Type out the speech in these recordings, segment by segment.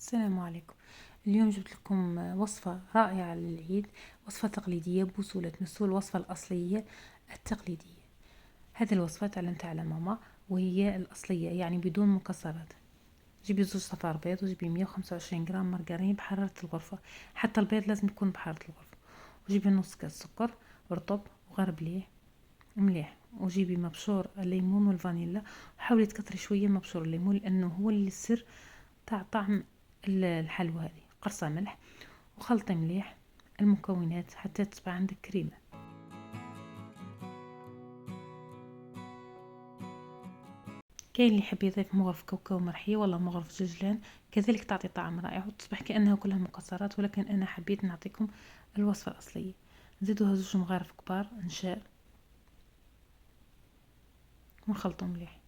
السلام عليكم. اليوم جبت لكم وصفة رائعة للعيد، وصفة تقليدية بوصولة نسو الوصفة الأصلية التقليدية. هذه الوصفة تعلمتها على ماما وهي الأصلية، يعني بدون مكسرات. جيبي 2 صفار بيض، وجيبي 125 غرام مارغرين بحرارة الغرفة، حتى البيض لازم يكون بحرارة الغرفة. وجيبي نص كاس سكر رطب وغربليه مليح، وجيبي مبشور الليمون والفانيلا، وحاولي تكثري شوية مبشور الليمون لأنه هو اللي السر تاع طعم الحلوى هذه. قرصة ملح، وخلطي مليح المكونات حتى تصبح عندك كريمة. كاين اللي يحب يضيف مغرف كاوكاو مرحية ولا مغرف ججلان، كذلك تعطي طعم رائع وتصبح كأنها كلها مكسرات، ولكن أنا حبيت نعطيكم الوصفة الأصلية. نزيدوها 2 مغارف كبار نشاء ونخلطو مليح.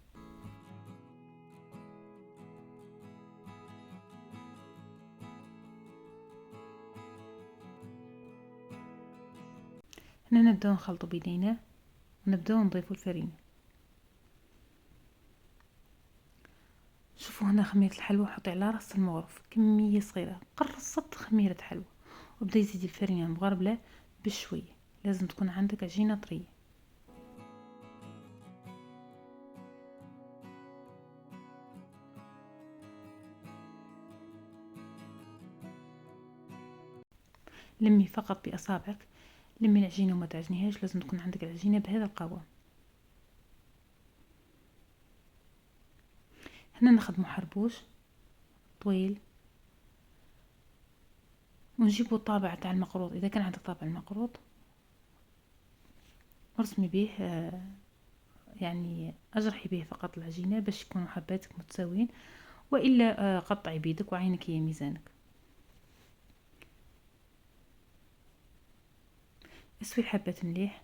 هنا نبداو نخلطو بيدينا ونبداو نضيفو الفرينة. شوفوا هنا خميرة الحلوى، حطي على راس المغرف كمية صغيرة قرصت خميرة حلوى، وبدا يزيد الفرينة مغربلة بشوية. لازم تكون عندك عجينة طرية. لمي فقط بأصابعك، لمي العجينة وما تعجنيهاش، لازم تكون عندك العجينة بهذا القوام. هنا نخدمو حربوش طويل، ونجيبو الطابع تاع المقروط. اذا كان عندك طابع المقروط ارسمي به، يعني اجرحي به فقط العجينة باش يكونوا حباتك متساويين، والا قطعي بيدك وعينك هي ميزانك. اسوي الحبات مليح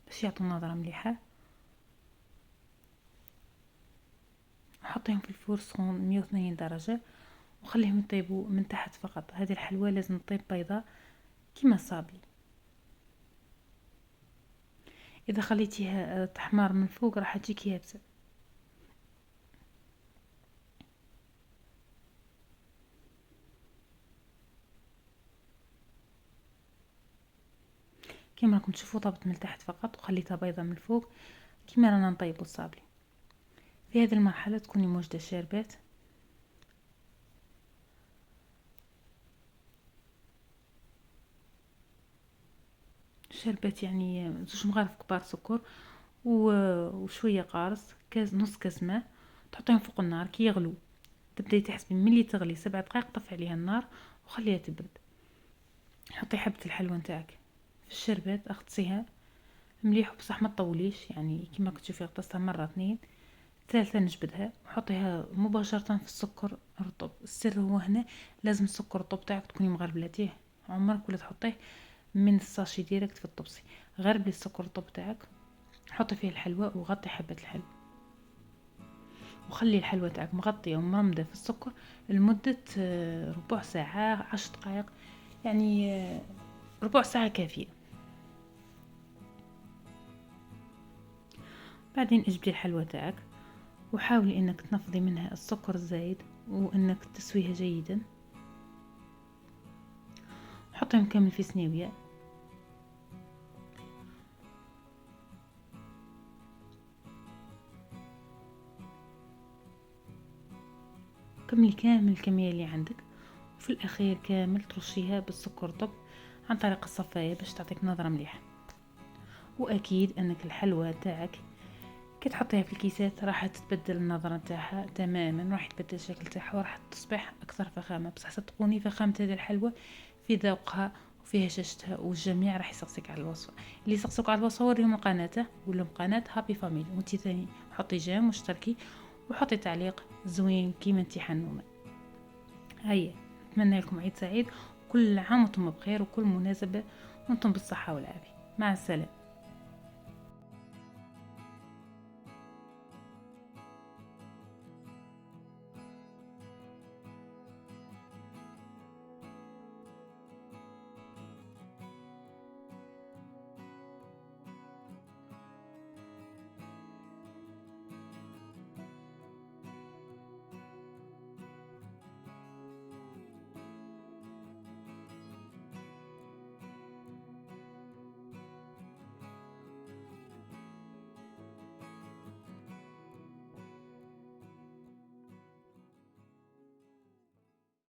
باش يعطوا نظرة مليحة، وحطيهم في الفور سخون 180 درجة، وخليهم يطيبوا من تحت فقط. هذه الحلوى لازم تطيب بيضاء كيما الصابلي. اذا خليتيها تحمر من فوق راح تجيك يابسه. كيما راكم تشوفوا طابت من تحت فقط، وخليتها بيضة من الفوق كيما رانا نطيبوا الصابلي. في هذه المرحله تكوني موجده الشربات. الشربات يعني 2 مغارف كبار سكر وشويه قارص، كاس نص كاس ماء، تحطيهم فوق النار كي يغلو. تبداي تحسبي ملي تغلي 7 دقائق طفي عليها النار وخليها تبرد. حطي حبه الحلوى نتاعك في الشربات، اغطسيها مليح بصح ما تطوليش، يعني كيما كتشوفي غطستها مرة 2. ثالثا نجبدها وحطيها مباشرة في السكر الرطب. السر هو هنا لازم السكر الرطب تاعك تكوني مغربلاتيه، عمرك ولا تحطيه من الساشي ديريكت في الطبسي. غربلي السكر الرطب تاعك، حطي فيه الحلوى وغطي حبة الحلوى، وخلي الحلوى تاعك مغطية ومرمدة في السكر لمدة ربع ساعة 10 دقائق، يعني ربع ساعة كافية. بعدين اجبدي الحلوى تاعك وحاولي انك تنفضي منها السكر الزايد، وانك تسويها جيدا. حطيهم كامل في صينية. كملي كامل الكمية اللي عندك، وفي الاخير كامل ترشيها بالسكر طب عن طريق الصفاية باش تعطيك نظرة مليحة. واكيد انك الحلوى تاعك كي تحطيها في الكيسات راح تتبدل النظرة تاعها تماما، راح يتبدل الشكل تاعها وراح تصبح اكثر فخامة. بصح صدقوني فخامة هذه الحلوى في ذوقها وفي هشاشتها، والجميع راح يسقسيك على الوصفة. اللي يسقسوك على الوصفة وريهم القناة، قول لهم قناة هابي فاميلي. وانتي ثاني حطي جيم واشتركي وحطي تعليق زوين كيما انتي حنونة. هيا، نتمنى لكم عيد سعيد، كل عام وانتم بخير، وكل مناسبة وانتم بالصحة والعافية. مع السلامة.